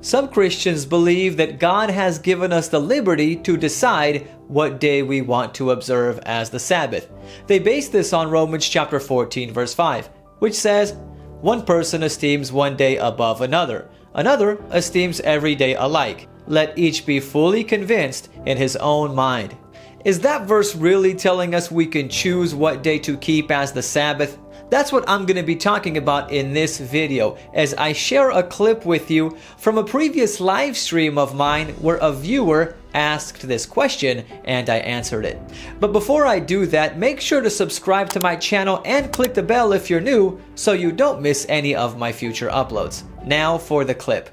Some Christians believe that God has given us the liberty to decide what day we want to observe as the Sabbath. They base this on Romans chapter 14 verse 5, which says, "One person esteems one day above another. Another esteems every day alike. Let each be fully convinced in his own mind." Is that verse really telling us we can choose what day to keep as the Sabbath? That's what I'm going to be talking about in this video, as I share a clip with you from a previous live stream of mine where a viewer asked this question and I answered it. But before I do that, make sure to subscribe to my channel and click the bell if you're new so you don't miss any of my future uploads. Now for the clip.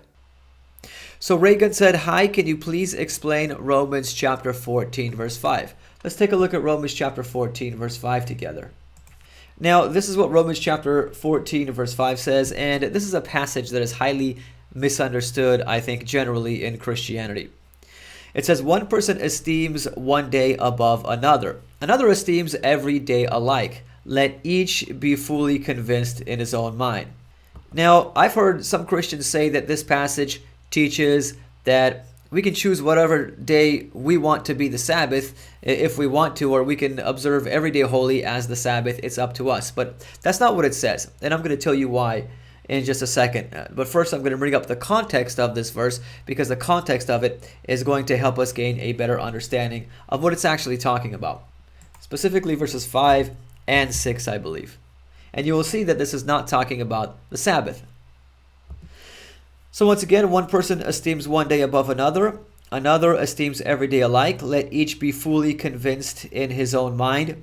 So Reagan said, "Hi, can you please explain Romans chapter 14 verse 5? Let's take a look at Romans chapter 14 verse 5 together. Now, this is what Romans chapter 14 verse 5 says, and this is a passage that is highly misunderstood, I think, generally in Christianity. It says, "One person esteems one day above another. Another esteems every day alike. Let each be fully convinced in his own mind." Now, I've heard some Christians say that this passage teaches that we can choose whatever day we want to be the Sabbath if we want to, or we can observe every day holy as the Sabbath. It's up to us. But that's not what it says. And I'm going to tell you why in just a second. But first, I'm going to bring up the context of this verse, because the context of it is going to help us gain a better understanding of what it's actually talking about. Specifically verses 5 and 6, I believe. And you will see that this is not talking about the Sabbath. So once again, one person esteems one day above another. Another esteems every day alike. Let each be fully convinced in his own mind.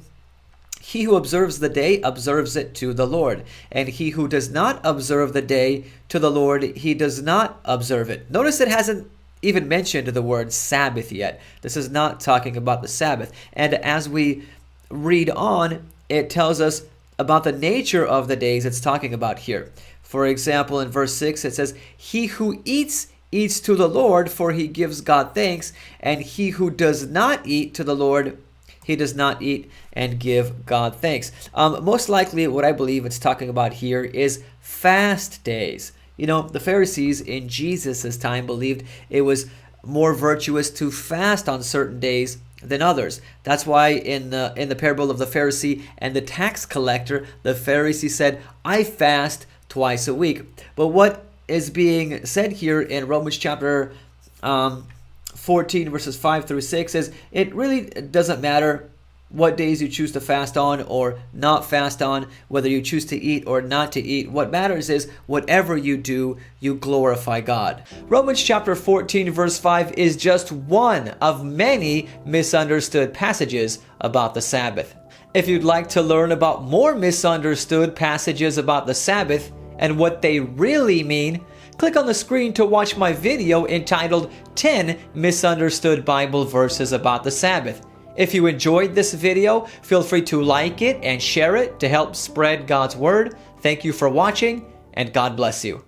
He who observes the day observes it to the Lord. And he who does not observe the day to the Lord, he does not observe it. Notice it hasn't even mentioned the word Sabbath yet. This is not talking about the Sabbath. And as we read on, it tells us about the nature of the days it's talking about here. For example, in verse 6, it says, "He who eats, eats to the Lord, for he gives God thanks. And he who does not eat to the Lord, he does not eat and give God thanks." Most likely, what I believe it's talking about here is fast days. You know, the Pharisees in Jesus' time believed it was more virtuous to fast on certain days than others. That's why in the parable of the Pharisee and the tax collector, the Pharisee said, "I fast twice a week." But what is being said here in Romans chapter 14 verses 5 through 6 is it really doesn't matter what days you choose to fast on or not fast on, whether you choose to eat or not to eat. What matters is whatever you do, you glorify God. Romans chapter 14 verse 5 is just one of many misunderstood passages about the Sabbath. If you'd like to learn about more misunderstood passages about the Sabbath and what they really mean, click on the screen to watch my video entitled 10 Misunderstood Bible Verses About the Sabbath. If you enjoyed this video, feel free to like it and share it to help spread God's Word. Thank you for watching, and God bless you.